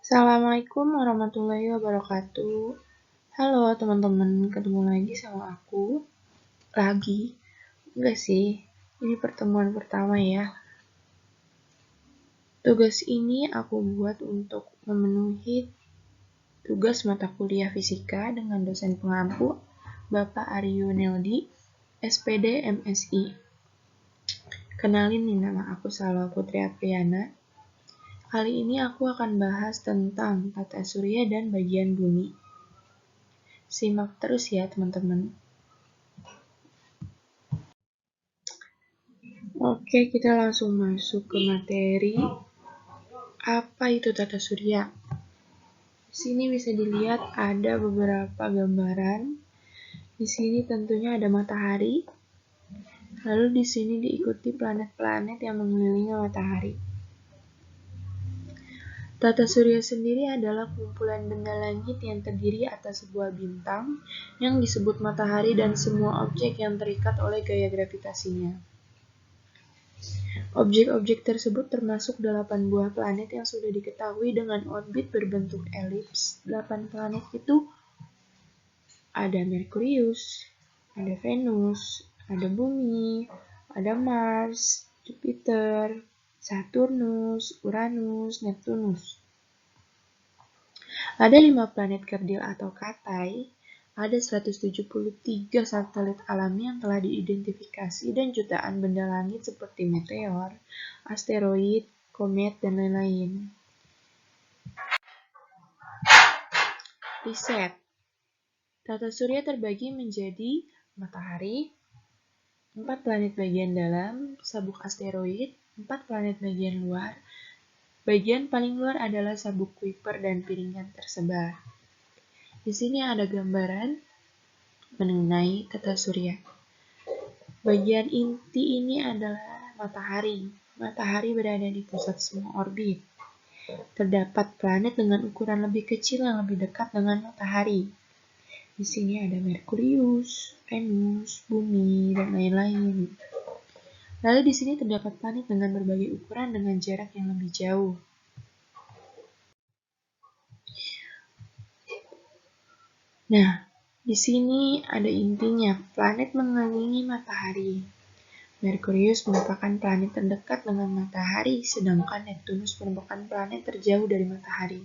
Assalamualaikum warahmatullahi wabarakatuh. Halo teman-teman, ketemu lagi sama aku. Lagi? Enggak sih, ini pertemuan pertama ya. Tugas ini aku buat untuk memenuhi tugas mata kuliah fisika dengan dosen pengampu, Bapak Aryo Neldi, SPD MSI. Kenalin nih, nama aku Salwa Putri Apriana. Kali ini aku akan bahas tentang tata surya dan bagian bumi. Simak terus ya teman-teman. Oke, kita langsung masuk ke materi. Apa itu tata surya? Di sini bisa dilihat ada beberapa gambaran. Di sini tentunya ada matahari. Lalu di sini diikuti planet-planet yang mengelilingi matahari. Tata surya sendiri adalah kumpulan benda langit yang terdiri atas sebuah bintang yang disebut matahari dan semua objek yang terikat oleh gaya gravitasinya. Objek-objek tersebut termasuk 8 buah planet yang sudah diketahui dengan orbit berbentuk elips. 8 planet itu ada Merkurius, ada Venus, ada Bumi, ada Mars, Jupiter, Saturnus, Uranus, Neptunus. Ada 5 planet kerdil atau katai, ada 173 satelit alami yang telah diidentifikasi dan jutaan benda langit seperti meteor, asteroid, komet, dan lain-lain. Riset. Tata surya terbagi menjadi matahari, 4 planet bagian dalam, sabuk asteroid, 4 planet bagian luar. Bagian paling luar adalah sabuk Kuiper dan piringan tersebar. Di sini ada gambaran mengenai tata surya. Bagian inti ini adalah matahari. Matahari berada di pusat semua orbit. Terdapat planet dengan ukuran lebih kecil yang lebih dekat dengan matahari. Di sini ada Merkurius, Venus, Bumi, dan lain-lain. Lalu di sini terdapat planet dengan berbagai ukuran dengan jarak yang lebih jauh. Nah, di sini ada intinya, planet mengelilingi matahari. Merkurius merupakan planet terdekat dengan matahari, sedangkan Neptunus merupakan planet terjauh dari matahari.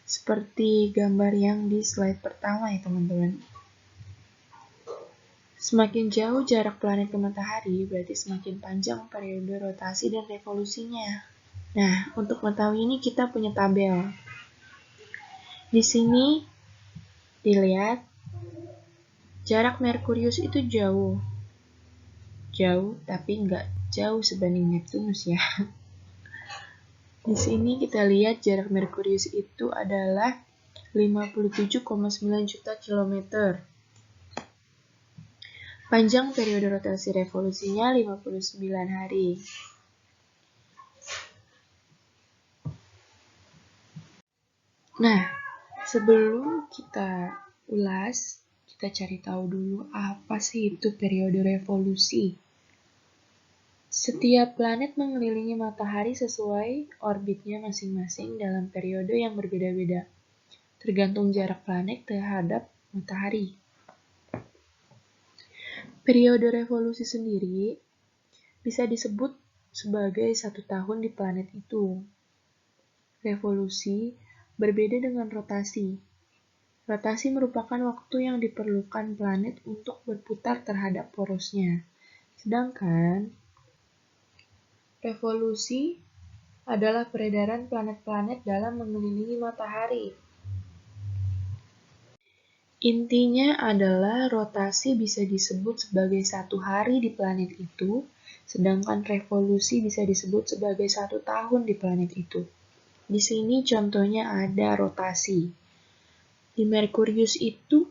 Seperti gambar yang di slide pertama ya teman-teman. Semakin jauh jarak planet ke matahari, berarti semakin panjang periode rotasi dan revolusinya. Nah, untuk mengetahui ini kita punya tabel. Di sini dilihat jarak Merkurius itu jauh, tapi nggak jauh sebanding Neptunus ya. Di sini kita lihat jarak Merkurius itu adalah 57,9 juta kilometer. Panjang periode rotasi revolusinya 59 hari. Nah, sebelum kita ulas, kita cari tahu dulu apa sih itu periode revolusi. Setiap planet mengelilingi matahari sesuai orbitnya masing-masing dalam periode yang berbeda-beda, tergantung jarak planet terhadap matahari. Periode revolusi sendiri bisa disebut sebagai 1 tahun di planet itu. Revolusi berbeda dengan rotasi. Rotasi merupakan waktu yang diperlukan planet untuk berputar terhadap porosnya. Sedangkan revolusi adalah peredaran planet-planet dalam mengelilingi matahari. Intinya adalah rotasi bisa disebut sebagai 1 hari di planet itu, sedangkan revolusi bisa disebut sebagai 1 tahun di planet itu. Di sini contohnya ada rotasi. Di Merkurius itu,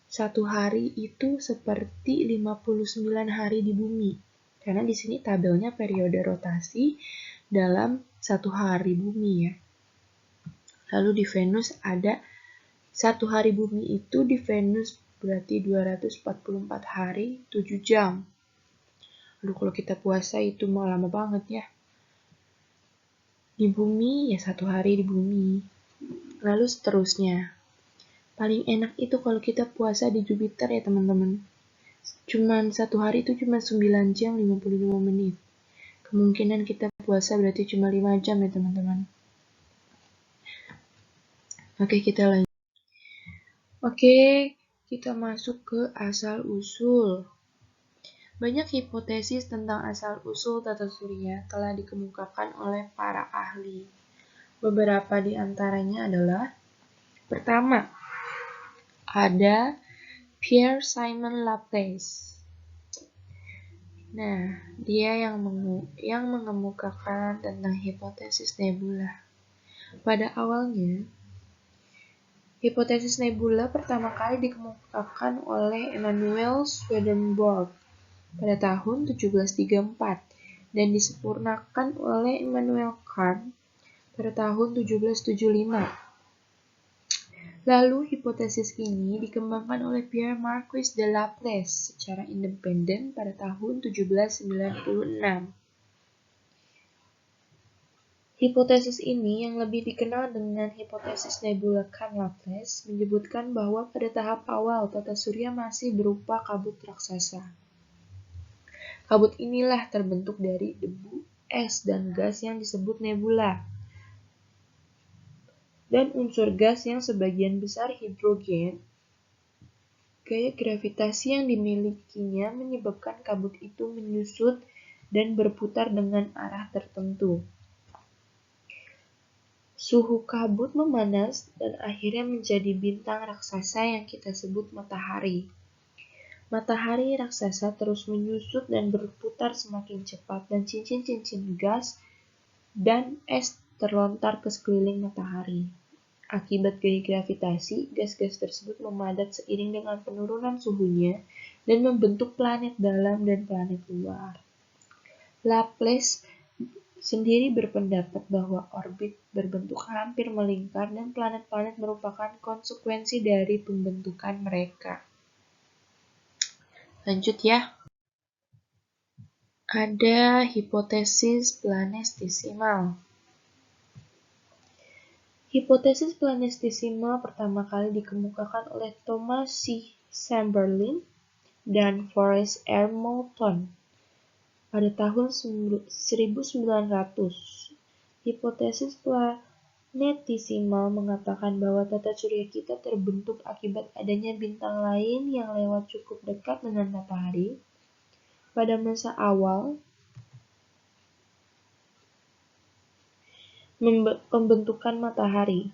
1 hari itu seperti 59 hari di bumi. Karena di sini tabelnya periode rotasi dalam 1 hari bumi ya. Lalu di Venus ada 1 hari bumi itu di Venus berarti 244 hari 7 jam. Aduh, kalau kita puasa itu mau lama banget ya. Di bumi, ya 1 hari di bumi. Lalu seterusnya. Paling enak itu kalau kita puasa di Jupiter ya teman-teman. Cuman 1 hari itu cuma 9 jam 55 menit. Kemungkinan kita puasa berarti cuma 5 jam ya teman-teman. Oke, kita lanjut. Oke, kita masuk ke asal-usul. Banyak hipotesis tentang asal-usul tata surya telah dikemukakan oleh para ahli. Beberapa di antaranya adalah: pertama, ada Pierre-Simon Laplace. Nah, dia yang mengemukakan tentang hipotesis nebula. Pada awalnya, hipotesis nebula pertama kali dikemukakan oleh Emanuel Swedenborg pada tahun 1734 dan disempurnakan oleh Immanuel Kant pada tahun 1775. Lalu, hipotesis ini dikembangkan oleh Pierre-Marquis de Laplace secara independen pada tahun 1796. Hipotesis ini, yang lebih dikenal dengan hipotesis nebula Kant-Laplace, menyebutkan bahwa pada tahap awal tata surya masih berupa kabut raksasa. Kabut inilah terbentuk dari debu, es, dan gas yang disebut nebula. Dan unsur gas yang sebagian besar hidrogen, gaya gravitasi yang dimilikinya menyebabkan kabut itu menyusut dan berputar dengan arah tertentu. Suhu kabut memanas dan akhirnya menjadi bintang raksasa yang kita sebut matahari. Matahari raksasa terus menyusut dan berputar semakin cepat dan cincin-cincin gas dan es terlontar ke sekeliling matahari. Akibat gaya gravitasi, gas-gas tersebut memadat seiring dengan penurunan suhunya dan membentuk planet dalam dan planet luar. Laplace sendiri berpendapat bahwa orbit berbentuk hampir melingkar dan planet-planet merupakan konsekuensi dari pembentukan mereka. Lanjut ya. Ada hipotesis planetesimal. Hipotesis planetesimal pertama kali dikemukakan oleh Thomas C. Chamberlain dan Forrest R. Moulton pada tahun 1900. Hipotesis planetesimal mengatakan bahwa tata surya kita terbentuk akibat adanya bintang lain yang lewat cukup dekat dengan matahari pada masa awal pembentukan matahari.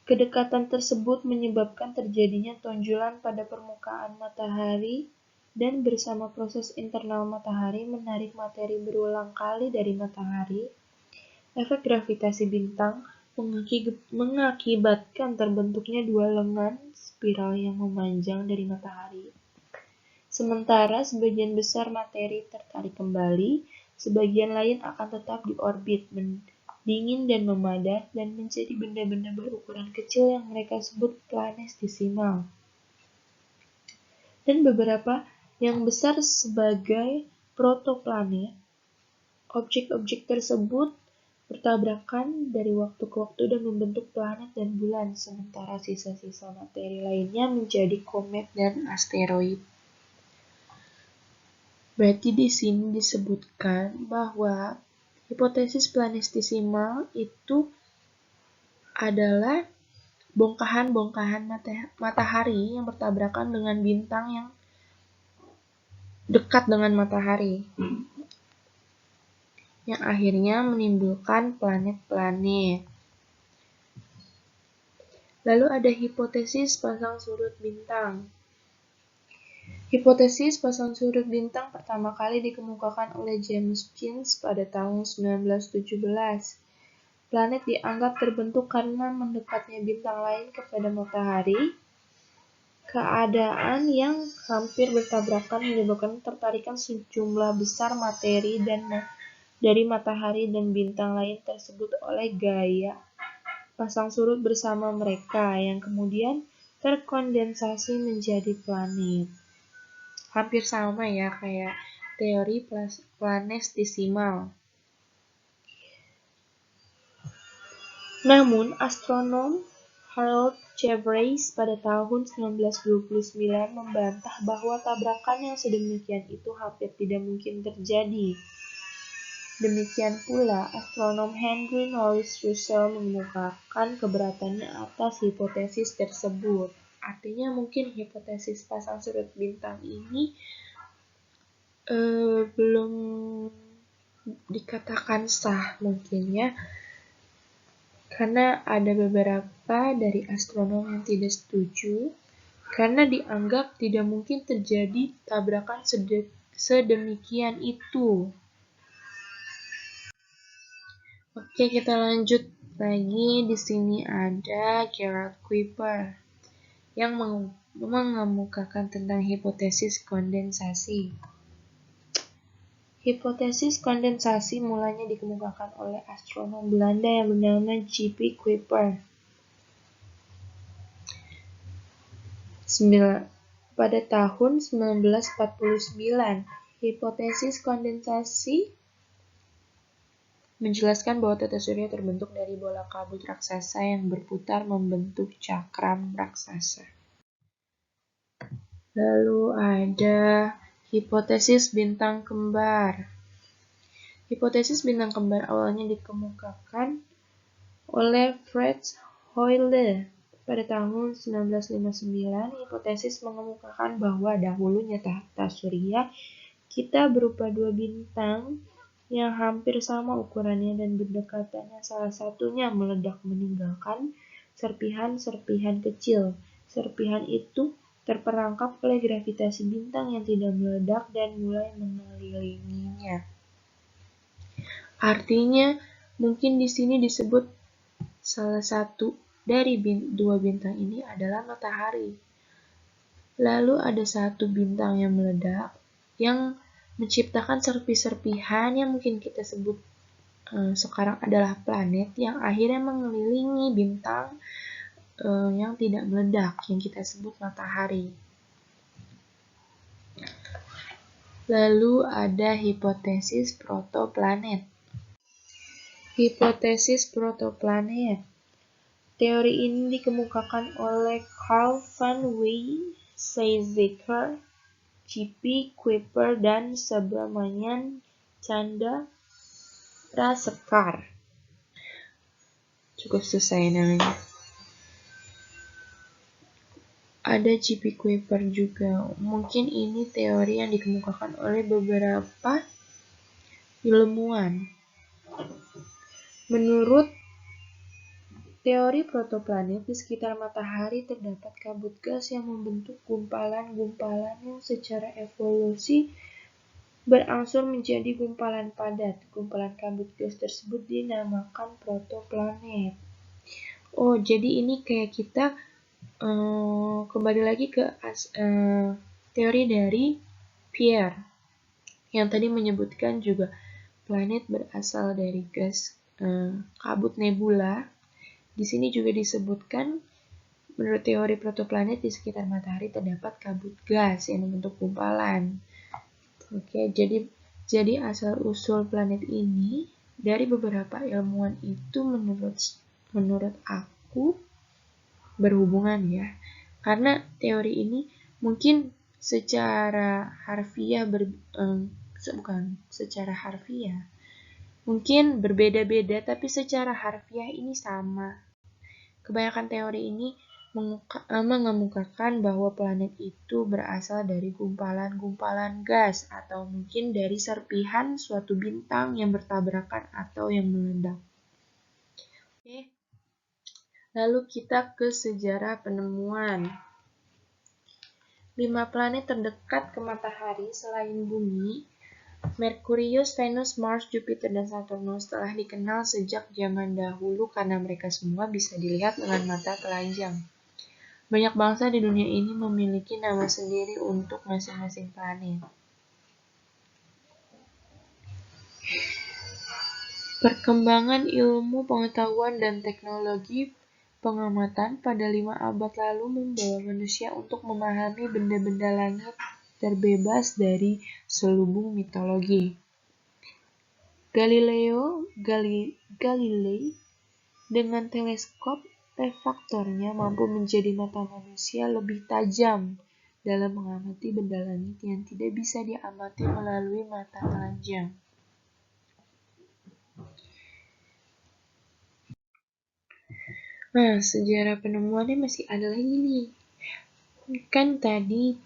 Kedekatan tersebut menyebabkan terjadinya tonjolan pada permukaan matahari dan bersama proses internal matahari menarik materi berulang kali dari matahari. Efek gravitasi bintang mengakibatkan terbentuknya dua lengan spiral yang memanjang dari matahari. Sementara sebagian besar materi tertarik kembali, sebagian lain akan tetap di orbit, dingin dan memadat, dan menjadi benda-benda berukuran kecil yang mereka sebut planetesimal. Dan beberapa yang besar sebagai protoplanet. Objek-objek tersebut bertabrakan dari waktu ke waktu dan membentuk planet dan bulan, sementara sisa-sisa materi lainnya menjadi komet dan asteroid. Berarti di sini disebutkan bahwa hipotesis planetesimal itu adalah bongkahan-bongkahan matahari yang bertabrakan dengan bintang yang dekat dengan matahari, yang akhirnya menimbulkan planet-planet. Lalu ada hipotesis pasang surut bintang. Hipotesis pasang surut bintang pertama kali dikemukakan oleh James Jeans pada tahun 1917. Planet dianggap terbentuk karena mendekatnya bintang lain kepada matahari. Keadaan yang hampir bertabrakan menyebabkan tertarikan sejumlah besar materi dari matahari dan bintang lain tersebut oleh gaya pasang surut bersama mereka, yang kemudian terkondensasi menjadi planet. Hampir sama ya kayak teori planetesimal. Namun, astronom Harold Jeffreys pada tahun 1929 membantah bahwa tabrakan yang sedemikian itu hampir tidak mungkin terjadi. Demikian pula, astronom Henry Norris Russell mengemukakan keberatannya atas hipotesis tersebut. Artinya mungkin hipotesis pasang surut bintang ini belum dikatakan sah mungkin ya. Karena ada beberapa dari astronom yang tidak setuju, karena dianggap tidak mungkin terjadi tabrakan sedemikian itu. Oke, kita lanjut lagi. Di sini ada Gerald Kuiper yang mengemukakan tentang hipotesis kondensasi. Hipotesis kondensasi mulanya dikemukakan oleh astronom Belanda yang bernama J.P. Kuiper. Pada tahun 1949, hipotesis kondensasi menjelaskan bahwa tata surya terbentuk dari bola kabut raksasa yang berputar membentuk cakram raksasa. Lalu ada hipotesis bintang kembar. Hipotesis bintang kembar awalnya dikemukakan oleh Fritz Hoyle. Pada tahun 1959, hipotesis mengemukakan bahwa dahulunya tata surya kita berupa dua bintang yang hampir sama ukurannya dan berdekatannya, salah satunya meledak meninggalkan serpihan-serpihan kecil. Serpihan itu terperangkap oleh gravitasi bintang yang tidak meledak dan mulai mengelilinginya. Artinya, mungkin di sini disebut salah satu dari dua bintang ini adalah matahari. Lalu ada satu bintang yang meledak yang menciptakan serpihan-serpihan yang mungkin kita sebut sekarang adalah planet yang akhirnya mengelilingi bintang yang tidak meledak yang kita sebut matahari. Lalu ada hipotesis protoplanet. Hipotesis protoplanet. Teori ini dikemukakan oleh Carl van Weizsäcker, J.P. Kuiper, dan Subrahmanyan Chandrasekhar. Cukup susah ya namanya. Ada J.P. Kuiper juga. Mungkin ini teori yang dikemukakan oleh beberapa ilmuwan. Menurut teori protoplanet, di sekitar matahari terdapat kabut gas yang membentuk gumpalan-gumpalan yang secara evolusi berangsur menjadi gumpalan padat. Gumpalan kabut gas tersebut dinamakan protoplanet. Oh, jadi ini kayak kita kembali lagi ke teori dari Pierre yang tadi menyebutkan juga planet berasal dari gas kabut nebula. Di sini juga disebutkan menurut teori protoplanet di sekitar matahari terdapat kabut gas yang membentuk gumpalan. Oke, jadi asal-usul planet ini dari beberapa ilmuwan itu menurut aku berhubungan ya. Karena teori ini mungkin secara harfiah mungkin berbeda-beda, tapi secara harfiah ini sama. Kebanyakan teori ini mengemukakan bahwa planet itu berasal dari gumpalan-gumpalan gas atau mungkin dari serpihan suatu bintang yang bertabrakan atau yang meledak. Oke. Lalu kita ke sejarah penemuan. 5 planet terdekat ke matahari selain Bumi, Merkurius, Venus, Mars, Jupiter, dan Saturnus telah dikenal sejak zaman dahulu karena mereka semua bisa dilihat dengan mata telanjang. Banyak bangsa di dunia ini memiliki nama sendiri untuk masing-masing planet. Perkembangan ilmu pengetahuan dan teknologi pengamatan pada 5 abad lalu membawa manusia untuk memahami benda-benda langit terbebas dari selubung mitologi. Galilei Dengan teleskop, refraktornya mampu menjadi mata manusia lebih tajam dalam mengamati benda langit yang tidak bisa diamati melalui mata telanjang. Nah, sejarah penemuannya masih ada lagi nih. Kan tadi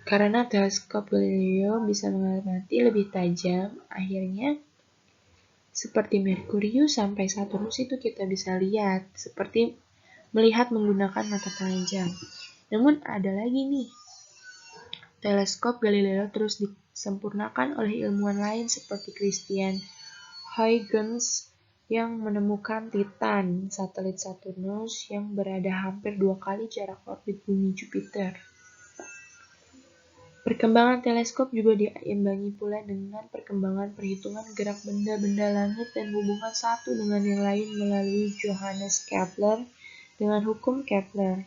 karena teleskop Galileo bisa mengamati lebih tajam, akhirnya seperti Merkurius sampai Saturnus itu kita bisa lihat, seperti melihat menggunakan mata telanjang. Namun ada lagi nih, teleskop Galileo terus disempurnakan oleh ilmuwan lain seperti Christian Huygens yang menemukan Titan, satelit Saturnus yang berada hampir 2 kali jarak orbit bumi Jupiter. Perkembangan teleskop juga diimbangi pula dengan perkembangan perhitungan gerak benda-benda langit dan hubungan satu dengan yang lain melalui Johannes Kepler dengan hukum Kepler.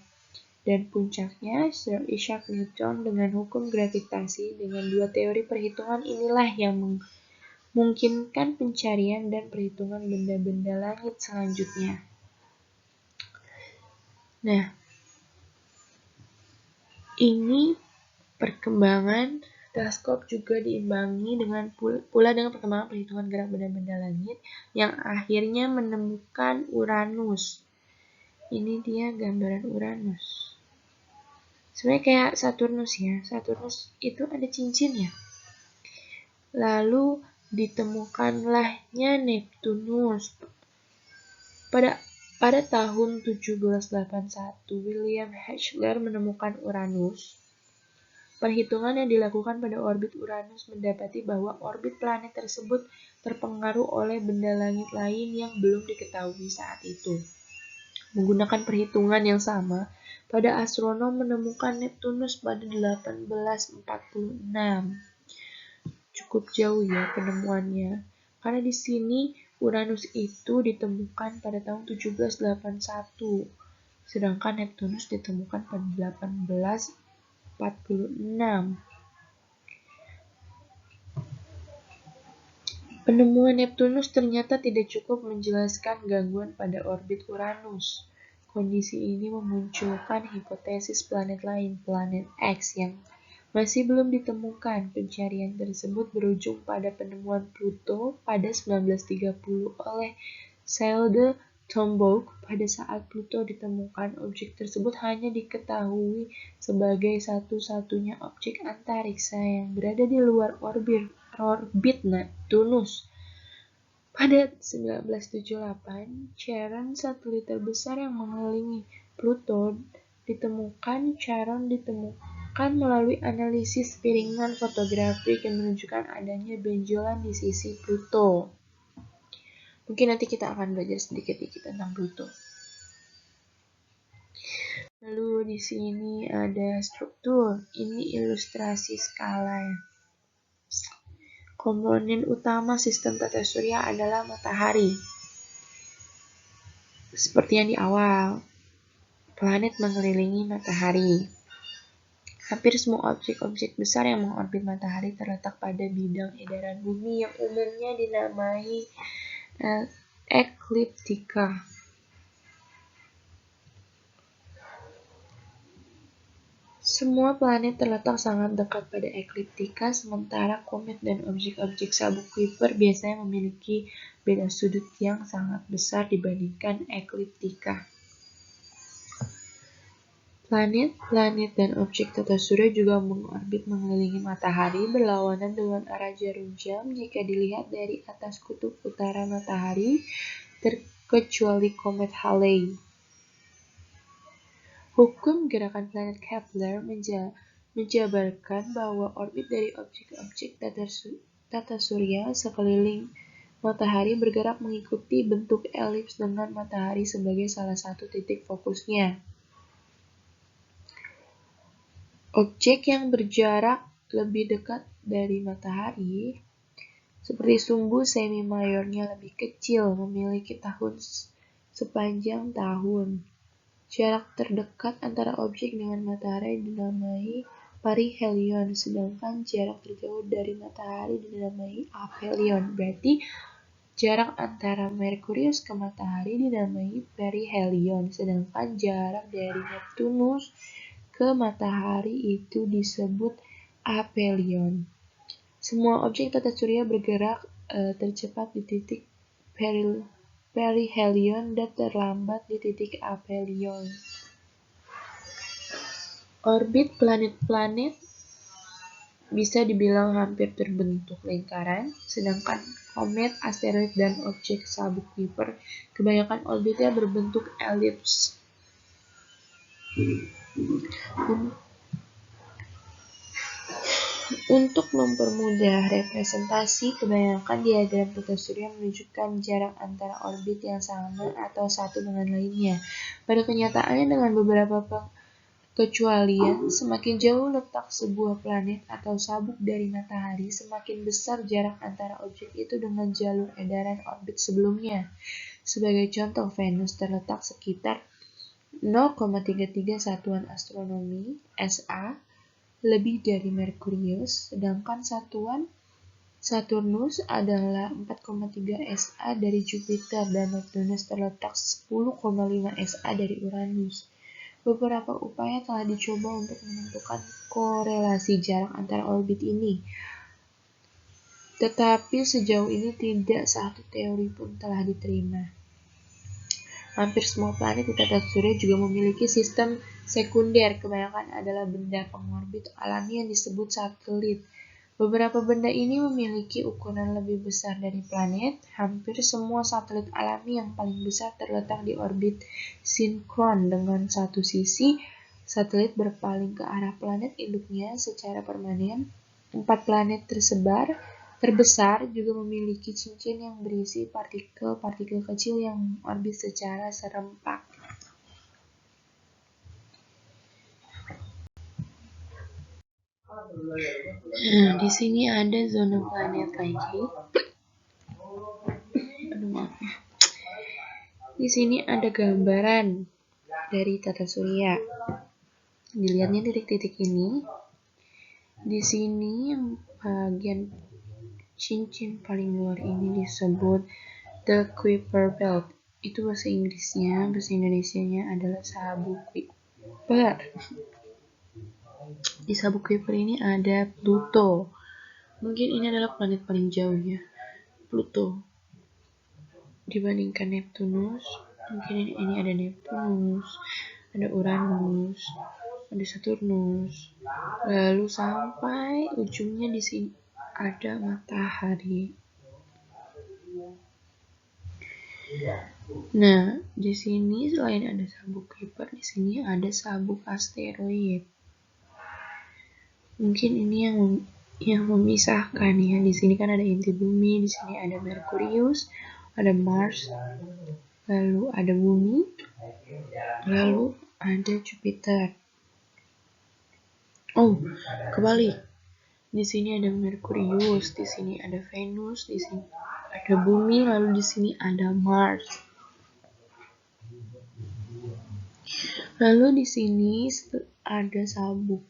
Dan puncaknya, Sir Isaac Newton dengan hukum gravitasi. Dengan dua teori perhitungan inilah yang memungkinkan pencarian dan perhitungan benda-benda langit selanjutnya. Nah, ini perkembangan teleskop juga diimbangi dengan pula dengan perkembangan perhitungan gerak benda-benda langit yang akhirnya menemukan Uranus. Ini dia gambaran Uranus. Sebenarnya kayak Saturnus ya. Saturnus itu ada cincinnya. Lalu ditemukanlahnya Neptunus. Pada tahun 1781, William Herschel menemukan Uranus. Perhitungan yang dilakukan pada orbit Uranus mendapati bahwa orbit planet tersebut terpengaruh oleh benda langit lain yang belum diketahui saat itu. Menggunakan perhitungan yang sama, pada astronom menemukan Neptunus pada 1846. Cukup jauh ya penemuannya, karena di sini Uranus itu ditemukan pada tahun 1781, sedangkan Neptunus ditemukan pada 1846. Penemuan Neptunus ternyata tidak cukup menjelaskan gangguan pada orbit Uranus. Kondisi ini memunculkan hipotesis planet lain, planet X, yang masih belum ditemukan. Pencarian tersebut berujung pada penemuan Pluto pada 1930 oleh Cecil Tombaugh. Pada saat Pluto ditemukan, objek tersebut hanya diketahui sebagai satu-satunya objek antariksa yang berada di luar orbit Neptunus. Pada 1978, Charon, satelit terbesar yang mengelilingi Pluto, ditemukan. Charon ditemukan melalui analisis piringan fotografik yang menunjukkan adanya benjolan di sisi Pluto. Mungkin nanti kita akan belajar sedikit-sedikit tentang Pluto. Lalu di sini ada struktur. Ini ilustrasi skala ya. Komponen utama sistem tata surya adalah matahari. Seperti yang di awal, planet mengelilingi matahari. Hampir semua objek-objek besar yang mengorbit matahari terletak pada bidang edaran bumi yang umumnya dinamai ekliptika. Semua planet terletak sangat dekat pada ekliptika, sementara komet dan objek-objek sabuk Kuiper biasanya memiliki beda sudut yang sangat besar dibandingkan ekliptika. Planet-planet dan objek tata surya juga mengorbit mengelilingi matahari berlawanan dengan arah jarum jam jika dilihat dari atas kutub utara matahari, terkecuali komet Halley. Hukum gerakan planet Kepler menjabarkan bahwa orbit dari objek-objek tata surya sekeliling matahari bergerak mengikuti bentuk elips dengan matahari sebagai salah satu titik fokusnya. Objek yang berjarak lebih dekat dari matahari, seperti sumbu semi-mayornya lebih kecil, memiliki tahun sepanjang tahun. Jarak terdekat antara objek dengan matahari dinamai perihelion, sedangkan jarak terjauh dari matahari dinamai aphelion. Berarti Jarak antara Merkurius ke matahari dinamai perihelion, sedangkan jarak dari Neptunus ke matahari itu disebut aphelion. Semua objek tata surya bergerak tercepat di titik perihelion dan terlambat di titik aphelion. Orbit planet-planet bisa dibilang hampir terbentuk lingkaran, sedangkan komet, asteroid, dan objek sabuk Kuiper kebanyakan orbitnya berbentuk elips. Untuk mempermudah representasi, kebanyakan diagram tata surya menunjukkan jarak antara orbit yang sama atau satu dengan lainnya. Pada kenyataannya, dengan beberapa kecualian, semakin jauh letak sebuah planet atau sabuk dari matahari, semakin besar jarak antara objek itu dengan jalur edaran orbit sebelumnya. Sebagai contoh, Venus terletak sekitar 0,33 satuan astronomi (SA) lebih dari Merkurius, sedangkan satuan Saturnus adalah 4,3 SA dari Jupiter dan Neptunus terletak 10,5 SA dari Uranus. Beberapa upaya telah dicoba untuk menentukan korelasi jarak antara orbit ini, tetapi sejauh ini tidak satu teori pun telah diterima. Hampir semua planet di tata surya juga memiliki sistem sekunder, kebanyakan adalah benda pengorbit alami yang disebut satelit. Beberapa benda ini memiliki ukuran lebih besar dari planet. Hampir semua satelit alami yang paling besar terletak di orbit sinkron dengan satu sisi. Satelit berpaling ke arah planet induknya secara permanen. 4 planet terbesar juga memiliki cincin yang berisi partikel-partikel kecil yang orbit secara serempak. Nah, di sini ada zona planet lagi. Di sini ada gambaran dari tata surya. Dilihatnya titik-titik ini. Di sini yang bagian cincin paling luar ini disebut the Kuiper Belt. Itu bahasa Inggrisnya, bahasa Indonesianya adalah sabuk Kuiper. Di sabuk Kuiper ini ada Pluto. Mungkin ini adalah planet paling jauh ya, Pluto. Dibandingkan Neptunus, mungkin ini ada Neptunus, ada Uranus, ada Saturnus. Lalu sampai ujungnya di sini ada matahari. Nah, di sini selain ada sabuk Kuiper, di sini ada sabuk asteroid. Mungkin ini yang memisahkan ya. Di sini kan ada inti bumi, di sini ada Merkurius, ada Mars, lalu ada bumi, lalu ada Jupiter. Oh, kebalik. Di sini ada Merkurius, di sini ada Venus, di sini ada bumi, lalu di sini ada Mars. Lalu di sini ada sabuk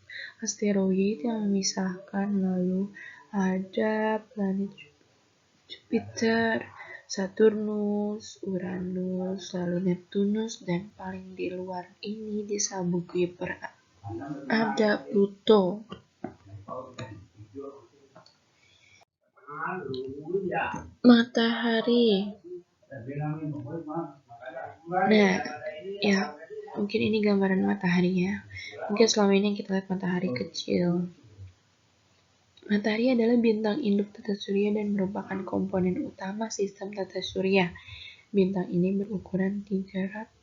asteroid yang memisahkan, lalu ada planet Jupiter, Saturnus, Uranus, lalu Neptunus, dan paling di luar ini di sabuk Kuiper ada Pluto. Matahari. Nah, ya mungkin ini gambaran matahari ya. Mungkin selama ini kita lihat matahari kecil. Matahari adalah bintang induk tata surya dan merupakan komponen utama sistem tata surya. Bintang ini berukuran 332.830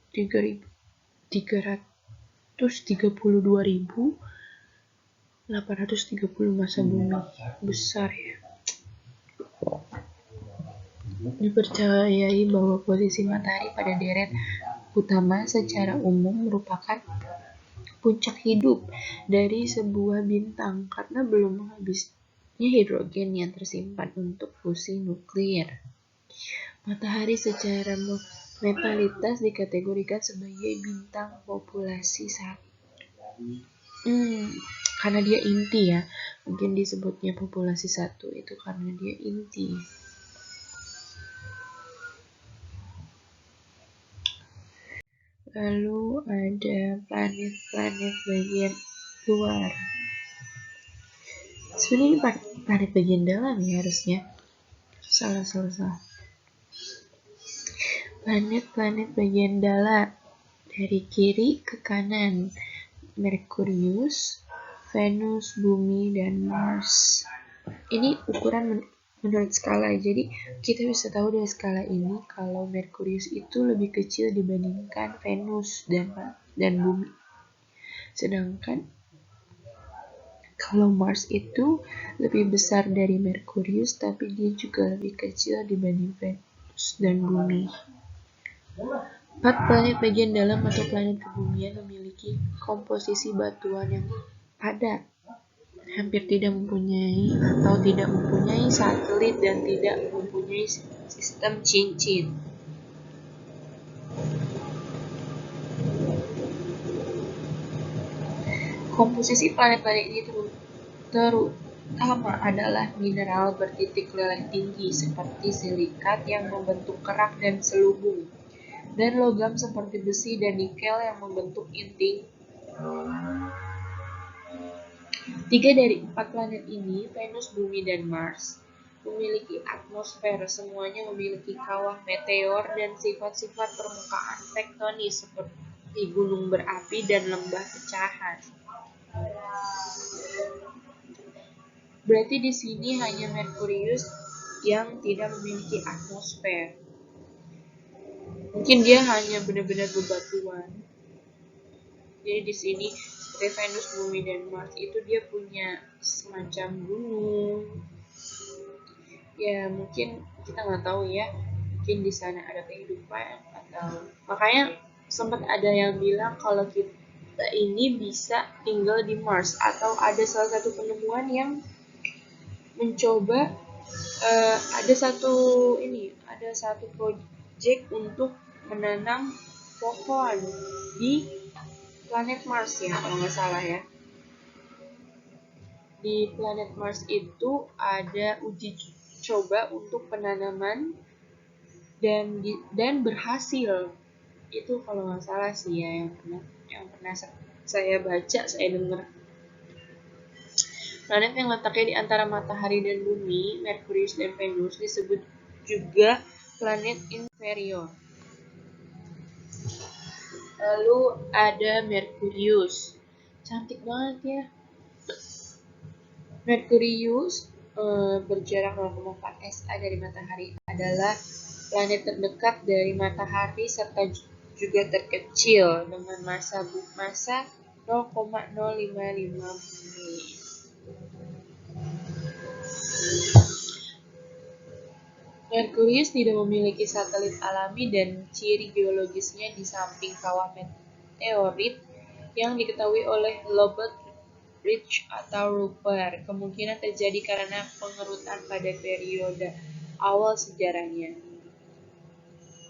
massa bumi. Besar ya. Dipercayai bahwa posisi matahari pada deret utama secara umum merupakan puncak hidup dari sebuah bintang karena belum habisnya hidrogen yang tersimpan untuk fusi nuklir. Matahari secara metalitas dikategorikan sebagai bintang populasi 1. Karena dia inti ya, mungkin disebutnya populasi 1 itu karena dia inti. Lalu ada planet-planet bagian luar. Sebenarnya ini planet bagian dalam ya harusnya. Salah. Planet-planet bagian dalam. Dari kiri ke kanan. Merkurius, Venus, Bumi, dan Mars. Ini ukuran menurut skala. Jadi kita bisa tahu dari skala ini kalau Merkurius itu lebih kecil dibandingkan Venus dan Bumi. Sedangkan kalau Mars itu lebih besar dari Merkurius, tapi dia juga lebih kecil dibanding Venus dan Bumi. 4 planet bagian dalam atau planet kebumian memiliki komposisi batuan yang padat, hampir tidak mempunyai satelit dan tidak mempunyai sistem cincin. Komposisi planet-planet ini terutama adalah mineral bertitik leleh tinggi seperti silikat yang membentuk kerak dan selubung, dan logam seperti besi dan nikel yang membentuk inting. 3 dari 4 planet ini, Venus, Bumi, dan Mars, memiliki atmosfer. Semuanya memiliki kawah meteor dan sifat-sifat permukaan tektonis seperti gunung berapi dan lembah pecahan. Berarti di sini hanya Merkurius yang tidak memiliki atmosfer. Mungkin dia hanya benar-benar bebatuan. Jadi di sini seperti Venus, Bumi, dan Mars itu dia punya semacam gunung. Ya mungkin kita nggak tahu ya. Mungkin di sana ada kehidupan atau makanya sempat ada yang bilang kalau kita ini bisa tinggal di Mars atau ada salah satu penemuan yang mencoba ada satu project untuk menanam pohon di planet Mars ya kalau nggak salah ya. Di planet Mars itu ada uji coba untuk penanaman dan berhasil. Itu kalau nggak salah sih ya yang pernah saya baca, saya dengar. Planet yang letaknya di antara matahari dan bumi, Merkurius dan Venus, disebut juga planet inferior. Lalu ada Merkurius. Cantik banget ya. Merkurius berjarak 0,4 SA dari matahari, adalah planet terdekat dari matahari serta juga terkecil dengan massa 0,055 Bumi. Merkurius tidak memiliki satelit alami dan ciri geologisnya di samping kawah meteorit yang diketahui oleh Lobert Ridge atau Rupert, kemungkinan terjadi karena pengerutan pada periode awal sejarahnya.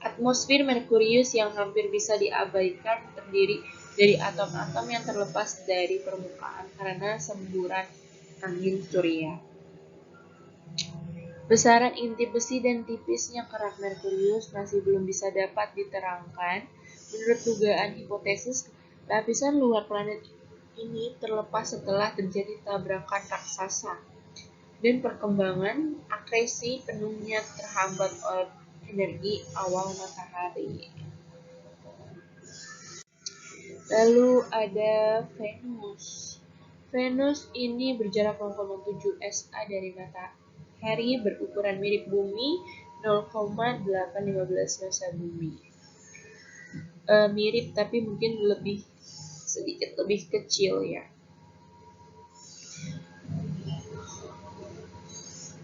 Atmosfer Merkurius yang hampir bisa diabaikan terdiri dari atom-atom yang terlepas dari permukaan karena semburan angin surya. Besaran inti besi dan tipisnya kerak Merkurius masih belum bisa dapat diterangkan. Menurut dugaan hipotesis, lapisan luar planet ini terlepas setelah terjadi tabrakan raksasa dan perkembangan akresi penuhnya terhambat oleh energi awal matahari. Lalu ada Venus. Venus ini berjarak 0,7 SA dari matahari, berukuran mirip bumi, 0,815 massa bumi. Mirip tapi mungkin sedikit lebih kecil ya.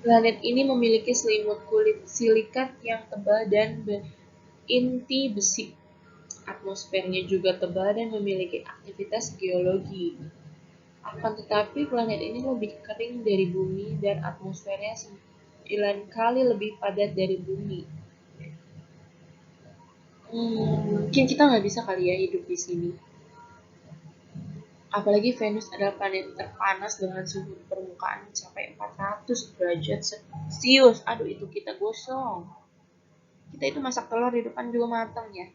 Planet ini memiliki selimut kulit silikat yang tebal dan berinti besi. Atmosfernya juga tebal dan memiliki aktivitas geologi. Akan tetapi planet ini lebih kering dari bumi dan atmosfernya 9 kali lebih padat dari bumi. Mungkin kita nggak bisa kali ya hidup di sini. Apalagi Venus adalah planet terpanas dengan suhu permukaan mencapai 400 derajat Celcius. Aduh, itu kita gosong. Kita itu masak telur di depan juga matang ya.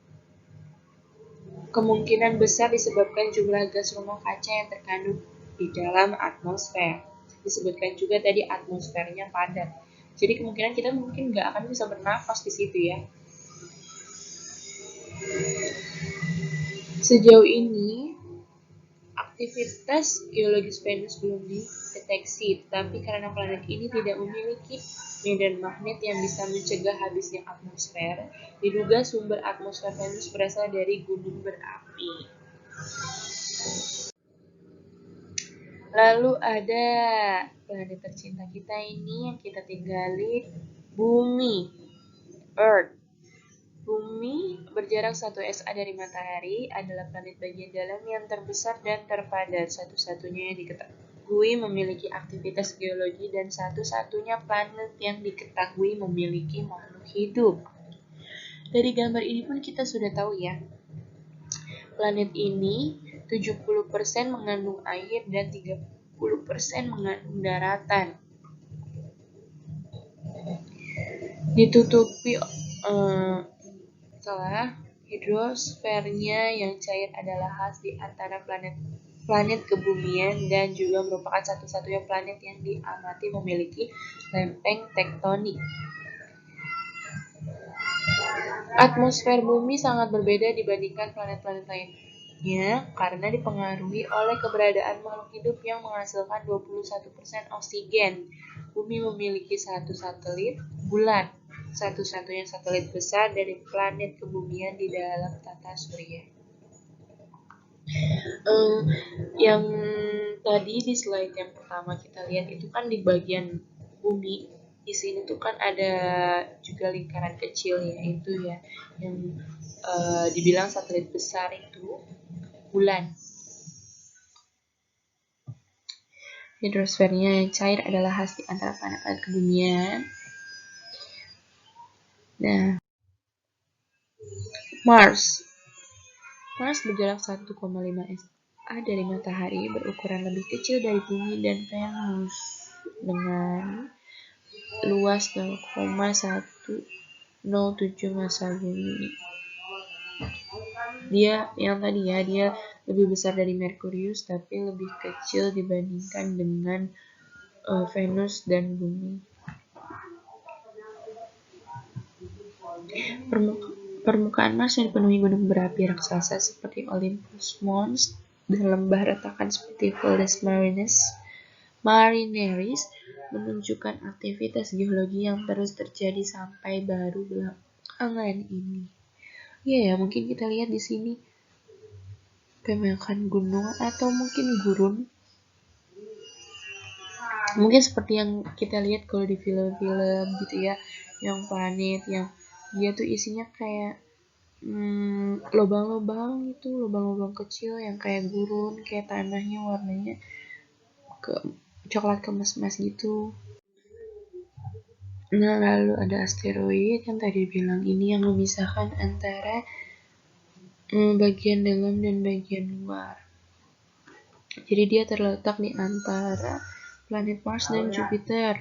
kemungkinan besar disebabkan jumlah gas rumah kaca yang terkandung di dalam atmosfer. Disebutkan juga tadi atmosfernya padat. Jadi kemungkinan kita mungkin nggak akan bisa bernafas di situ ya. Sejauh ini, aktivitas geologis Venus belum dideteksi, tetapi karena planet ini tidak memiliki medan magnet yang bisa mencegah habisnya atmosfer, diduga sumber atmosfer Venus berasal dari gunung berapi. Lalu ada planet tercinta kita ini yang kita tinggali, Bumi, Earth. Bumi berjarak 1 SA dari Matahari, adalah planet bagian dalam yang terbesar dan terpadat, satu-satunya yang diketahui memiliki aktivitas geologi dan satu-satunya planet yang diketahui memiliki makhluk hidup. Dari gambar ini pun kita sudah tahu ya, planet ini 70% mengandung air dan 30% mengandung daratan. Ditutupi hidrosfernya yang cair adalah khas di antara planet kebumian dan juga merupakan satu-satunya planet yang diamati memiliki lempeng tektonik. Atmosfer bumi sangat berbeda dibandingkan planet-planet lainnya karena dipengaruhi oleh keberadaan makhluk hidup yang menghasilkan 21% oksigen. Bumi memiliki satu satelit, bulan, satu-satunya satelit besar dari planet kebumian di dalam tata surya. Yang tadi di slide yang pertama kita lihat itu kan di bagian bumi, di sini tuh kan ada juga lingkaran kecil ya, itu ya yang dibilang satelit besar itu bulan. Hidrosfernya yang cair adalah khas di antara planet-planet kebumian. Nah, Mars berjarak 1,5 SA dari Matahari, berukuran lebih kecil dari Bumi dan Venus dengan luas 0,107 massa Bumi. Dia lebih besar dari Merkurius tapi lebih kecil dibandingkan dengan Venus dan Bumi. Permukaan Mars yang dipenuhi gunung berapi raksasa seperti Olympus Mons dan lembah retakan seperti Valles Marineris menunjukkan aktivitas geologi yang terus terjadi sampai baru belakangan ini. Ya, mungkin kita lihat di sini kebanyakan gunung atau mungkin gurun. Mungkin seperti yang kita lihat kalau di film-film gitu ya, yang planet yang dia tuh isinya kayak lubang-lubang kecil yang kayak gurun, kayak tanahnya warnanya coklat kemas-mas gitu. Nah, lalu ada asteroid yang tadi bilang ini yang memisahkan antara bagian dalam dan bagian luar. Jadi dia terletak di antara planet Mars dan Jupiter.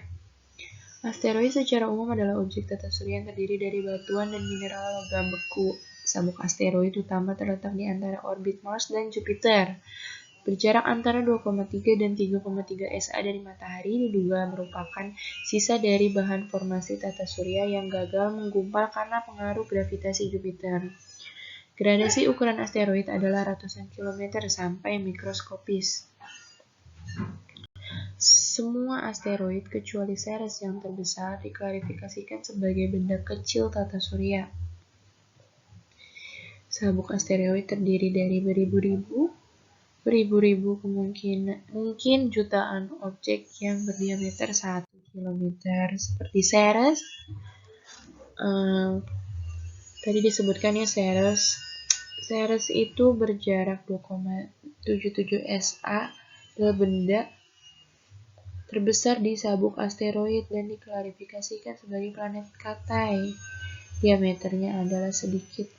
Asteroid secara umum adalah objek tata surya yang terdiri dari batuan dan mineral logam beku. Sabuk asteroid utama terletak di antara orbit Mars dan Jupiter. Berjarak antara 2,3 dan 3,3 SA dari Matahari, diduga merupakan sisa dari bahan formasi tata surya yang gagal menggumpal karena pengaruh gravitasi Jupiter. Gradasi ukuran asteroid adalah ratusan kilometer sampai mikroskopis. Semua asteroid kecuali Ceres yang terbesar diklasifikasikan sebagai benda kecil tata surya. Sabuk asteroid terdiri dari beribu-ribu mungkin jutaan objek yang berdiameter 1 km seperti Ceres. Tadi disebutkan ya Ceres itu berjarak 2,77 SA, adalah benda terbesar di sabuk asteroid dan diklasifikasikan sebagai planet Katai. Diameternya adalah sedikit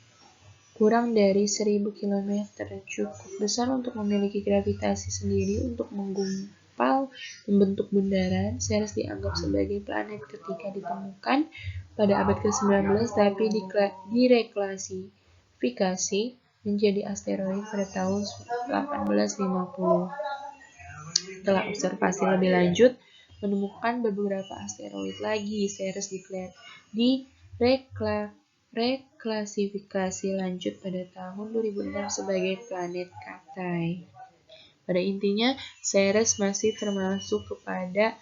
kurang dari 1000 km, cukup besar untuk memiliki gravitasi sendiri untuk menggumpal membentuk bundaran. Ceres dianggap sebagai planet ketika ditemukan pada abad ke-19 tapi direklasifikasi menjadi asteroid pada tahun 1850. Setelah observasi lebih lanjut, menemukan beberapa asteroid lagi. Ceres reklasifikasi lanjut pada tahun 2006 sebagai planet Katai. Pada intinya, Ceres masih termasuk kepada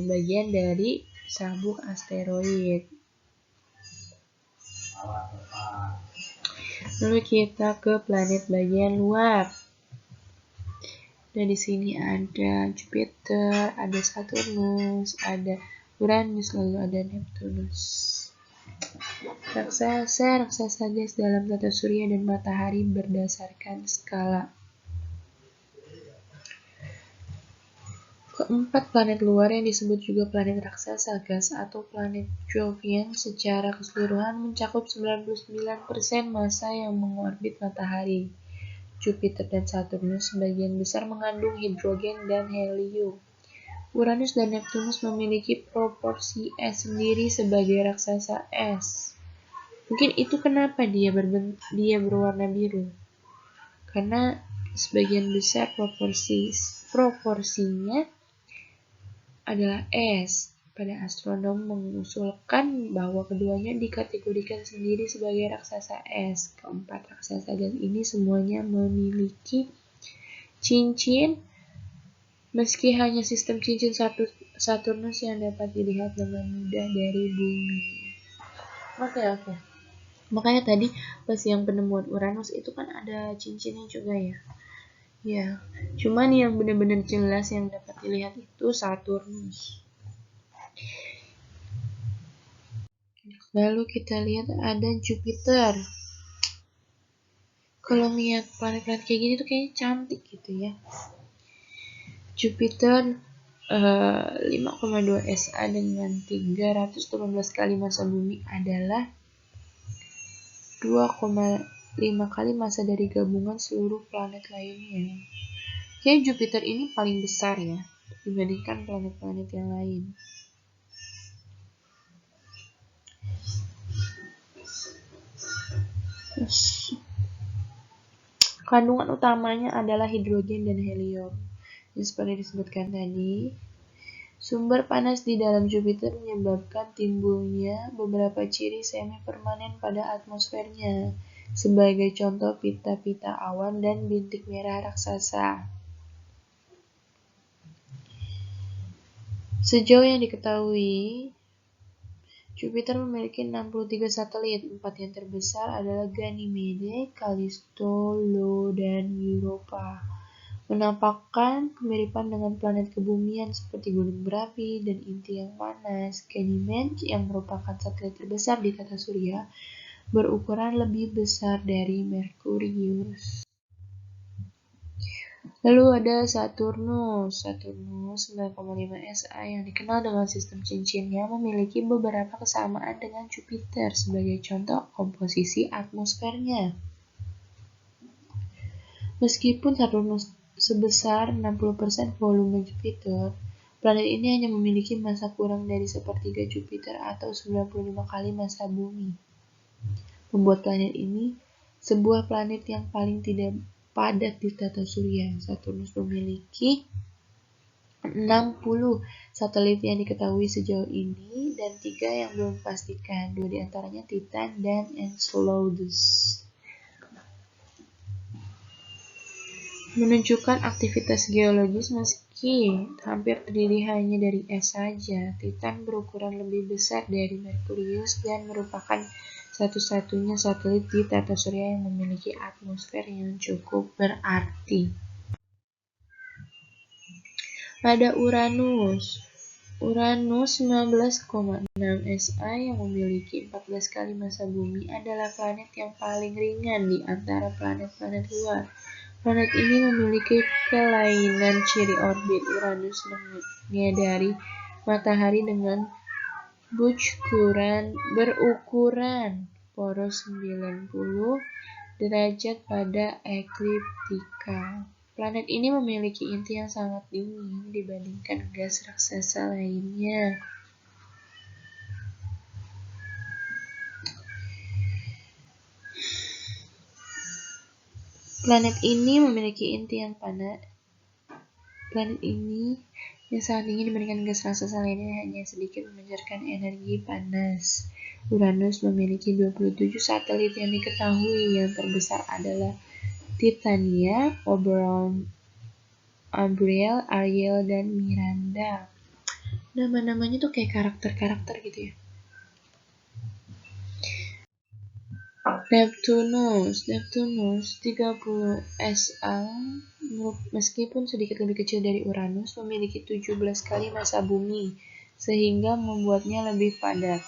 bagian dari sabuk asteroid. Lalu kita ke planet bagian luar. Dan di sini ada Jupiter, ada Saturnus, ada Uranus, lalu ada Neptunus. Raksasa gas dalam tata surya dan matahari berdasarkan skala. Keempat planet luar yang disebut juga planet raksasa gas atau planet Jovian secara keseluruhan mencakup 99% massa yang mengorbit matahari. Jupiter dan Saturnus sebagian besar mengandung hidrogen dan helium. Uranus dan Neptunus memiliki proporsi es sendiri sebagai raksasa es. Mungkin itu kenapa dia berwarna biru. Karena sebagian besar proporsinya adalah es. Pada astronom mengusulkan bahwa keduanya dikategorikan sendiri sebagai raksasa es. Keempat raksasa gas ini semuanya memiliki cincin, meski hanya sistem cincin Saturnus yang dapat dilihat dengan mudah dari bumi. Oke. Makanya tadi pas yang penemuan Uranus itu kan ada cincinnya juga ya. Ya, cuman yang benar-benar jelas yang dapat dilihat itu Saturnus. Lalu kita lihat ada Jupiter. Kalau lihat planet-planet kayak gini tuh kayaknya cantik gitu ya. Jupiter 5,2 SA dengan 318 kali massa bumi adalah 2,5 kali massa dari gabungan seluruh planet lainnya. Kayaknya Jupiter ini paling besar ya dibandingkan planet-planet yang lain. Kandungan utamanya adalah hidrogen dan helium. Yang seperti disebutkan tadi, sumber panas di dalam Jupiter menyebabkan timbulnya beberapa ciri semi-permanen pada atmosfernya, sebagai contoh pita-pita awan dan bintik merah raksasa. Sejauh yang diketahui, Jupiter memiliki 63 satelit. 4 yang terbesar adalah Ganymede, Callisto, Io, dan Europa. Menampakkan kemiripan dengan planet kebumian seperti gunung berapi dan inti yang panas. Ganymede, yang merupakan satelit terbesar di tata surya, berukuran lebih besar dari Merkurius. Lalu ada Saturnus 9,5 SA yang dikenal dengan sistem cincinnya memiliki beberapa kesamaan dengan Jupiter, sebagai contoh komposisi atmosfernya. Meskipun Saturnus sebesar 60% volume Jupiter, planet ini hanya memiliki massa kurang dari sepertiga Jupiter atau 95 kali massa bumi. Membuat planet ini sebuah planet yang paling tidak padat di tata surya. Saturnus memiliki 60 satelit yang diketahui sejauh ini dan 3 yang belum dipastikan. 2 diantaranya Titan dan Enceladus. Menunjukkan aktivitas geologis meski hampir terdiri hanya dari es saja. Titan berukuran lebih besar dari Merkurius dan merupakan satu-satunya satelit di tata surya yang memiliki atmosfer yang cukup berarti. Ada Uranus 19,6 SA yang memiliki 14 kali massa bumi adalah planet yang paling ringan di antara planet-planet luar. Planet ini memiliki kelainan ciri orbit. Uranus mengedari matahari dengan berukuran poros 90 derajat pada ekliptika. Planet ini memiliki inti yang sangat dingin dibandingkan gas raksasa lainnya. Planet ini memiliki inti yang panas. Planet ini yang sangat dingin dibandingkan gas raksasa lainnya hanya sedikit memancarkan energi panas. Uranus memiliki 27 satelit yang diketahui. Yang terbesar adalah Titania, Oberon, Ariel, dan Miranda. Nama-namanya tuh kayak karakter-karakter gitu ya. Neptunus 30 SA, meskipun sedikit lebih kecil dari Uranus, memiliki 17 kali massa bumi, sehingga membuatnya lebih padat.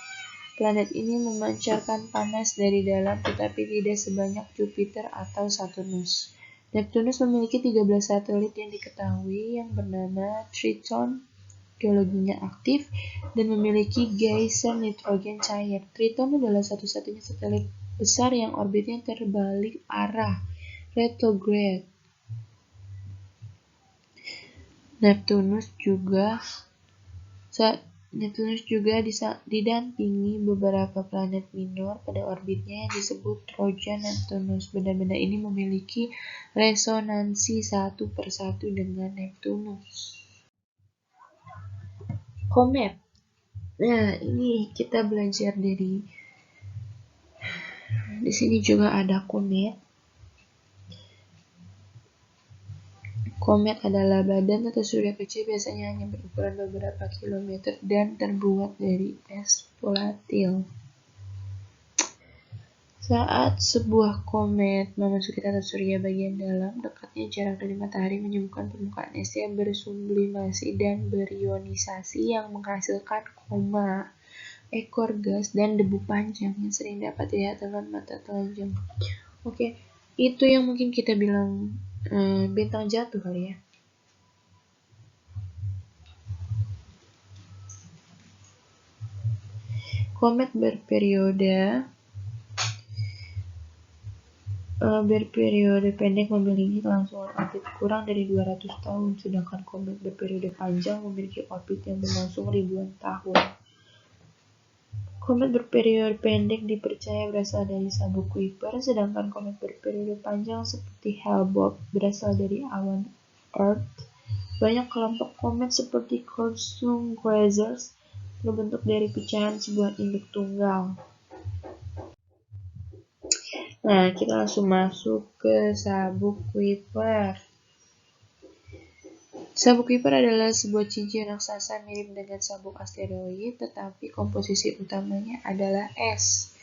Planet ini memancarkan panas dari dalam, tetapi tidak sebanyak Jupiter atau Saturnus. Neptunus memiliki 13 satelit yang diketahui yang bernama Triton, geologinya aktif, dan memiliki geyser nitrogen cair. Triton adalah satu-satunya satelit besar yang orbitnya terbalik arah, retrograde. Neptunus juga didampingi beberapa planet minor pada orbitnya yang disebut Trojan Neptunus. Benda-benda ini memiliki resonansi satu persatu dengan Neptunus. Komet. Nah, ini kita belajar di sini juga ada komet. Komet adalah badan tata surya kecil, biasanya hanya berukuran beberapa kilometer dan terbuat dari es volatil. Saat sebuah komet memasuki tata surya bagian dalam, dekatnya jarak dari matahari menyebabkan permukaan esnya bersublimasi dan berionisasi yang menghasilkan koma, ekor gas, dan debu panjang yang sering dapat dilihat dengan mata telanjang. Oke, itu yang mungkin kita bilang bintang jatuh kali ya. Komet berperiode pendek memiliki kelangsungan orbit kurang dari 200 tahun, sedangkan komet berperiode panjang memiliki orbit yang berlangsung ribuan tahun. Komet berperiode pendek dipercaya berasal dari sabuk Kuiper, sedangkan komet berperiode panjang seperti Hale-Bopp berasal dari awan Earth. Banyak kelompok komet seperti Kurzum Quasars terbentuk dari pecahan sebuah induk tunggal. Nah, kita langsung masuk ke sabuk Kuiper. Sabuk Kuiper adalah sebuah cincin raksasa mirip dengan sabuk asteroid, tetapi komposisi utamanya adalah es.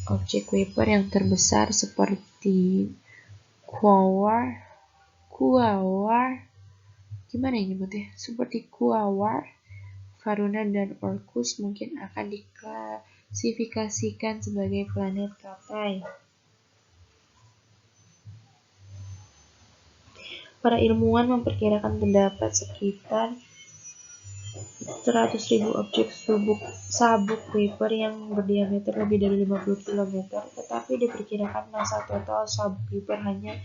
Objek Kuiper yang terbesar seperti Quasar, seperti Quasar, Varuna, dan Orcus mungkin akan diklasifikasikan sebagai planet Katai. Para ilmuwan memperkirakan terdapat sekitar 100.000 objek sabuk Kuiper yang berdiameter lebih dari 50 km, tetapi diperkirakan massa total sabuk Kuiper hanya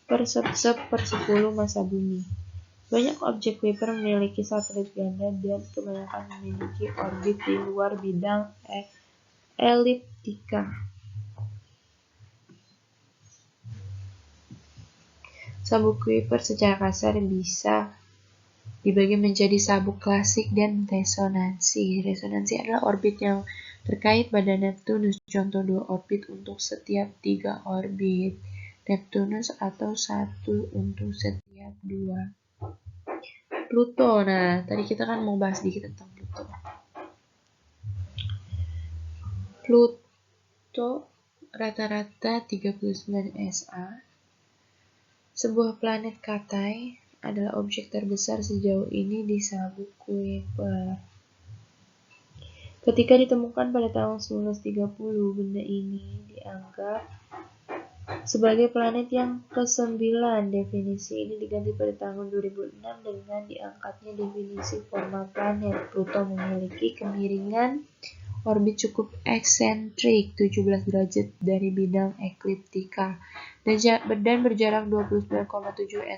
seper-10 massa bumi. Banyak objek Kuiper memiliki satelit ganda dan kebanyakan memiliki orbit di luar bidang eliptika. Sabuk Kuiper secara kasar bisa dibagi menjadi sabuk klasik dan resonansi. Resonansi adalah orbit yang terkait pada Neptunus, contoh 2 orbit untuk setiap 3 orbit Neptunus atau 1 untuk setiap 2. Pluto. Nah, tadi kita kan mau bahas sedikit tentang Pluto. Pluto rata-rata 39 SA. Sebuah planet Katai adalah objek terbesar sejauh ini di sabuk Kuiper. Ketika ditemukan pada tahun 1930, benda ini dianggap sebagai planet yang ke-9. Definisi ini diganti pada tahun 2006 dengan diangkatnya definisi formal planet. Pluto memiliki kemiringan orbit cukup eksentrik 17 derajat dari bidang ekliptika dan berjarak 29,7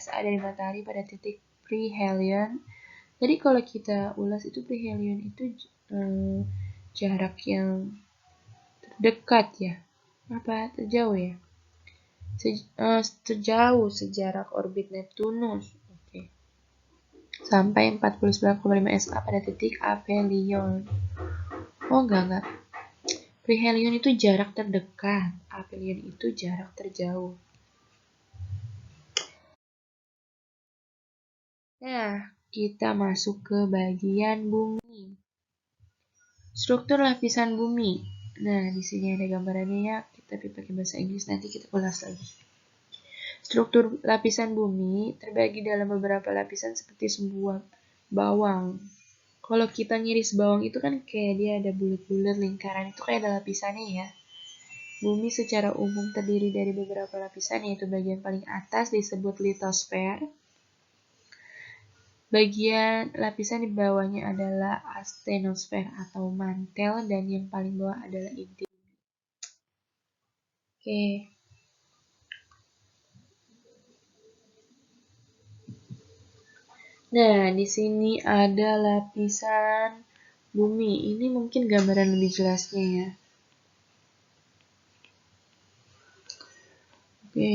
SA dari matahari pada titik perihelion. Jadi kalau kita ulas itu perihelion itu jarak yang terdekat ya, apa terjauh ya? sejauh sejarak orbit Neptunus. Oke. Sampai 49,5 SA pada titik aphelion. Oh, enggak. Perihelion itu jarak terdekat, aphelion itu jarak terjauh. Nah, kita masuk ke bagian bumi. Struktur lapisan bumi. Nah, di sini ada gambarannya ya, tapi pakai bahasa Inggris, nanti kita ulas lagi. Struktur lapisan bumi terbagi dalam beberapa lapisan seperti sebuah bawang. Kalau kita ngiris bawang itu kan kayak dia ada bulat-bulat lingkaran, itu kayak ada lapisannya ya. Bumi secara umum terdiri dari beberapa lapisan, yaitu bagian paling atas disebut litosfer. Bagian lapisan di bawahnya adalah astenosfer atau mantel, dan yang paling bawah adalah inti. Oke. Nah, di sini ada lapisan bumi. Ini mungkin gambaran lebih jelasnya ya. Oke.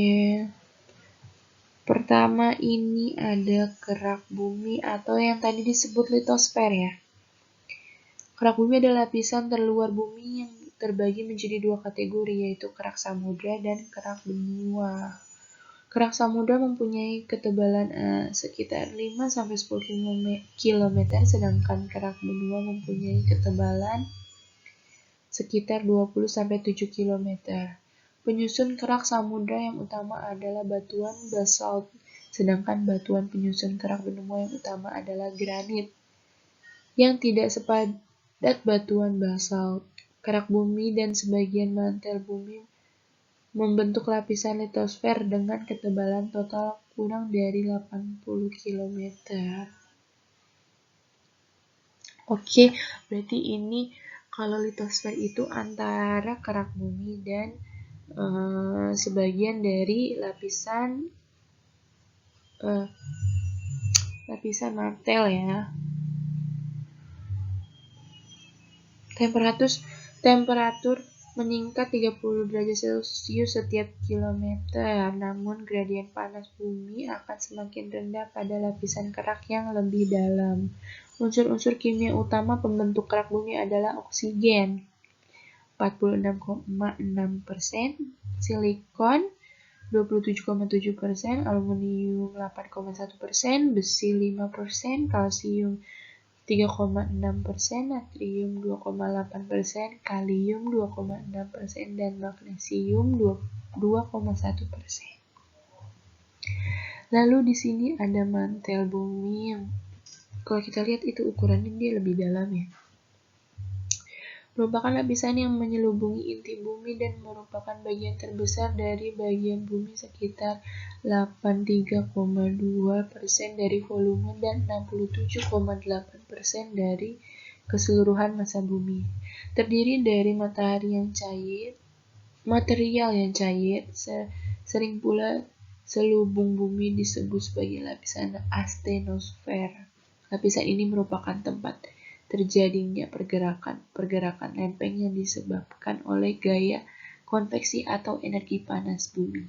Pertama ini ada kerak bumi atau yang tadi disebut litosfer ya. Kerak bumi adalah lapisan terluar bumi yang terbagi menjadi dua kategori, yaitu kerak samudra dan kerak benua. Kerak samudra mempunyai ketebalan sekitar 5-10 km, sedangkan kerak benua mempunyai ketebalan sekitar 20-7 km. Penyusun kerak samudra yang utama adalah batuan basalt, sedangkan batuan penyusun kerak benua yang utama adalah granit, yang tidak sepadat batuan basalt. Kerak bumi dan sebagian mantel bumi membentuk lapisan litosfer dengan ketebalan total kurang dari 80 km. Oke, berarti ini kalau litosfer itu antara kerak bumi dan sebagian dari lapisan mantel ya. Temperatur meningkat 30 derajat Celcius setiap kilometer, namun gradien panas bumi akan semakin rendah pada lapisan kerak yang lebih dalam. Unsur-unsur kimia utama pembentuk kerak bumi adalah oksigen 46,6%, silikon 27,7%, aluminium 8,1%, besi 5%, kalsium 3,6%, natrium 2,8%, kalium 2,6%, dan magnesium 2,1%. Lalu di sini ada mantel bumi yang kalau kita lihat itu ukurannya dia lebih dalam ya. Merupakan lapisan yang menyelubungi inti bumi dan merupakan bagian terbesar dari bagian bumi, sekitar 83,2% dari volume dan 67,8% dari keseluruhan massa bumi. Terdiri dari material yang cair, sering pula selubung bumi disebut sebagai lapisan astenosfer. Lapisan ini merupakan tempat terjadinya pergerakan lempeng yang disebabkan oleh gaya konveksi atau energi panas bumi.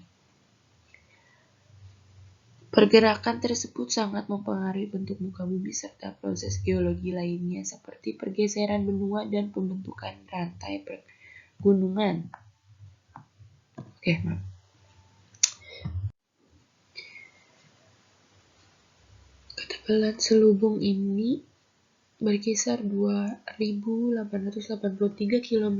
Pergerakan tersebut sangat mempengaruhi bentuk muka bumi serta proses geologi lainnya seperti pergeseran benua dan pembentukan rantai pegunungan. Oke, maaf. Ketebalan selubung ini berkisar 2.883 km.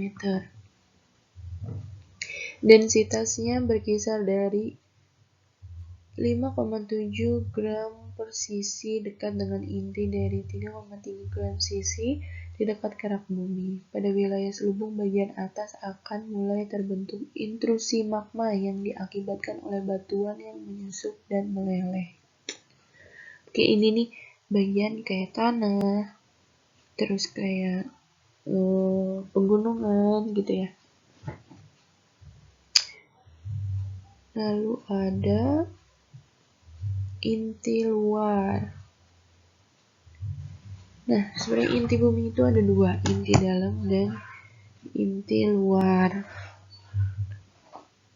Densitasnya berkisar dari 5,7 gram per sisi dekat dengan inti dari 3,3 gram sisi di dekat kerak bumi. Pada wilayah selubung bagian atas akan mulai terbentuk intrusi magma yang diakibatkan oleh batuan yang menyusut dan meleleh. Oke, ini nih bagian kayak tanah, terus kayak pegunungan gitu ya. Lalu ada inti luar. Nah, sebenarnya inti bumi itu ada dua, inti dalam dan inti luar.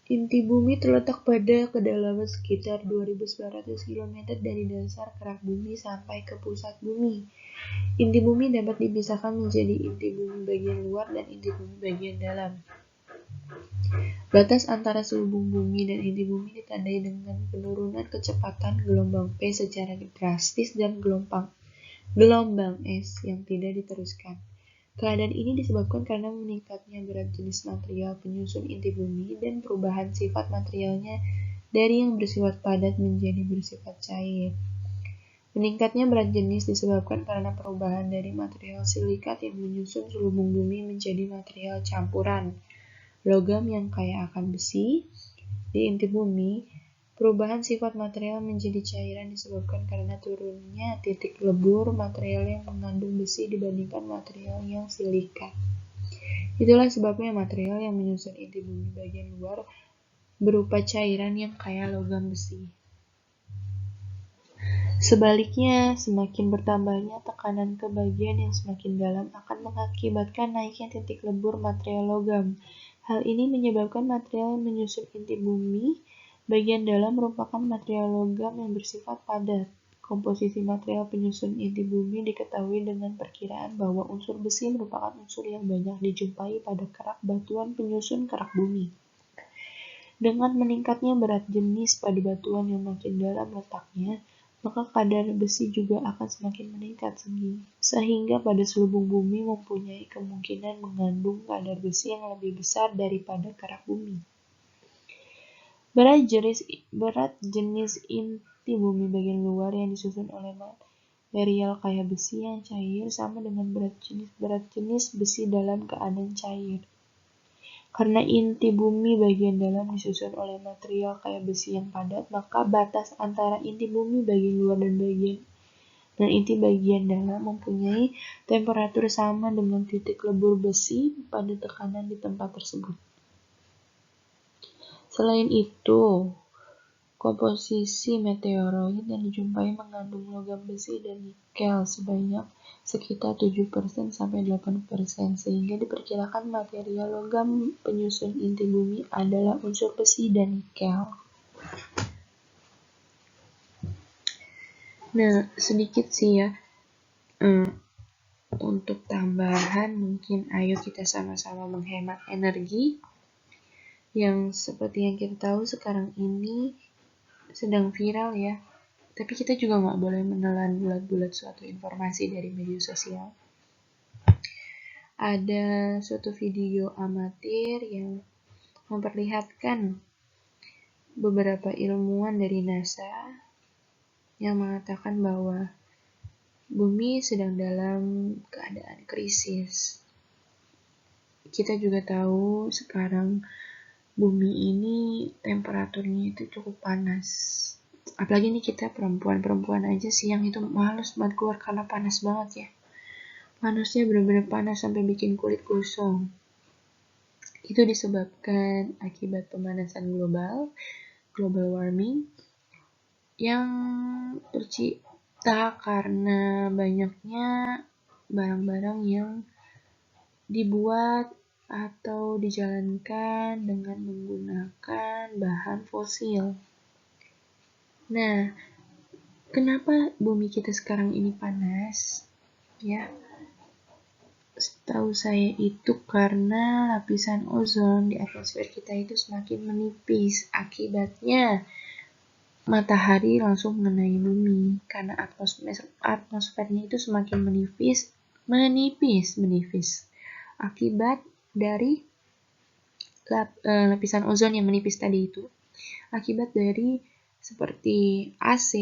Inti bumi terletak pada kedalaman sekitar 2.900 km dari dasar kerak bumi sampai ke pusat bumi. Inti bumi dapat dipisahkan menjadi inti bumi bagian luar dan inti bumi bagian dalam. Batas antara selubung bumi dan inti bumi ditandai dengan penurunan kecepatan gelombang P secara drastis dan gelombang S yang tidak diteruskan. Keadaan ini disebabkan karena meningkatnya berat jenis material penyusun inti bumi dan perubahan sifat materialnya dari yang bersifat padat menjadi bersifat cair. Meningkatnya berat jenis disebabkan karena perubahan dari material silikat yang menyusun selubung bumi menjadi material campuran logam yang kaya akan besi di inti bumi. Perubahan sifat material menjadi cairan disebabkan karena turunnya titik lebur material yang mengandung besi dibandingkan material yang silikat. Itulah sebabnya material yang menyusun inti bumi bagian luar berupa cairan yang kaya logam besi. Sebaliknya, semakin bertambahnya tekanan ke bagian yang semakin dalam akan mengakibatkan naiknya titik lebur material logam. Hal ini menyebabkan material yang menyusun inti bumi bagian dalam merupakan material logam yang bersifat padat. Komposisi material penyusun inti bumi diketahui dengan perkiraan bahwa unsur besi merupakan unsur yang banyak dijumpai pada kerak batuan penyusun kerak bumi. Dengan meningkatnya berat jenis pada batuan yang makin dalam letaknya, maka kadar besi juga akan semakin meningkat sehingga pada selubung bumi mempunyai kemungkinan mengandung kadar besi yang lebih besar daripada kerak bumi. Berat jenis inti bumi bagian luar yang disusun oleh material kaya besi yang cair sama dengan berat jenis besi dalam keadaan cair. Karena inti bumi bagian dalam disusun oleh material kaya besi yang padat, maka batas antara inti bumi bagian luar dan inti bagian dalam mempunyai temperatur sama dengan titik lebur besi pada tekanan di tempat tersebut. Selain itu, komposisi meteoroid yang dijumpai mengandung logam besi dan nikel sebanyak sekitar 7% sampai 8%, sehingga diperkirakan material logam penyusun inti bumi adalah unsur besi dan nikel. Nah, sedikit sih ya untuk tambahan, mungkin ayo kita sama-sama menghemat energi yang seperti yang kita tahu sekarang ini sedang viral ya. Tapi kita juga nggak boleh menelan bulat-bulat suatu informasi dari media sosial. Ada suatu video amatir yang memperlihatkan beberapa ilmuwan dari NASA yang mengatakan bahwa bumi sedang dalam keadaan krisis. Kita juga tahu sekarang bumi ini temperaturnya itu cukup panas. Apalagi nih kita perempuan aja siang itu males banget keluar karena panas banget ya. Panasnya benar-benar panas sampai bikin kulit gosong. Itu disebabkan akibat pemanasan global warming, yang tercipta karena banyaknya barang-barang yang dibuat atau dijalankan dengan menggunakan bahan fosil. Nah, kenapa bumi kita sekarang ini panas? Ya, setahu saya itu karena lapisan ozon di atmosfer kita itu semakin menipis. Akibatnya matahari langsung mengenai bumi karena atmosfernya itu semakin menipis. Akibat dari lapisan ozon yang menipis tadi itu. Akibat dari seperti AC,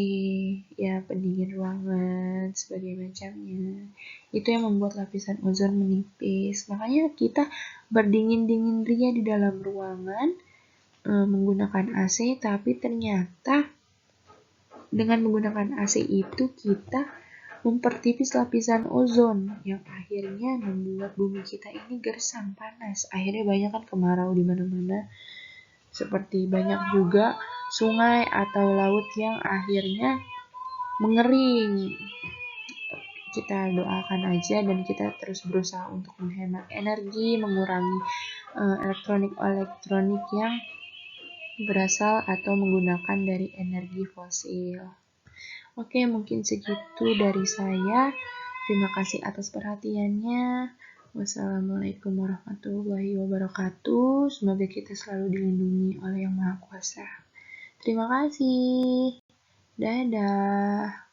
ya pendingin ruangan, sebagai macamnya. Itu yang membuat lapisan ozon menipis. Makanya kita berdingin-dingin ria di dalam ruangan menggunakan AC, tapi ternyata dengan menggunakan AC itu kita mempertipis lapisan ozon yang akhirnya membuat bumi kita ini gersang panas. Akhirnya banyak kan kemarau di mana-mana. Seperti banyak juga sungai atau laut yang akhirnya mengering. Kita doakan aja dan kita terus berusaha untuk menghemat energi, mengurangi elektronik yang berasal atau menggunakan dari energi fosil. Oke, mungkin segitu dari saya. Terima kasih atas perhatiannya. Wassalamualaikum warahmatullahi wabarakatuh. Semoga kita selalu dilindungi oleh Yang Maha Kuasa. Terima kasih. Dadah.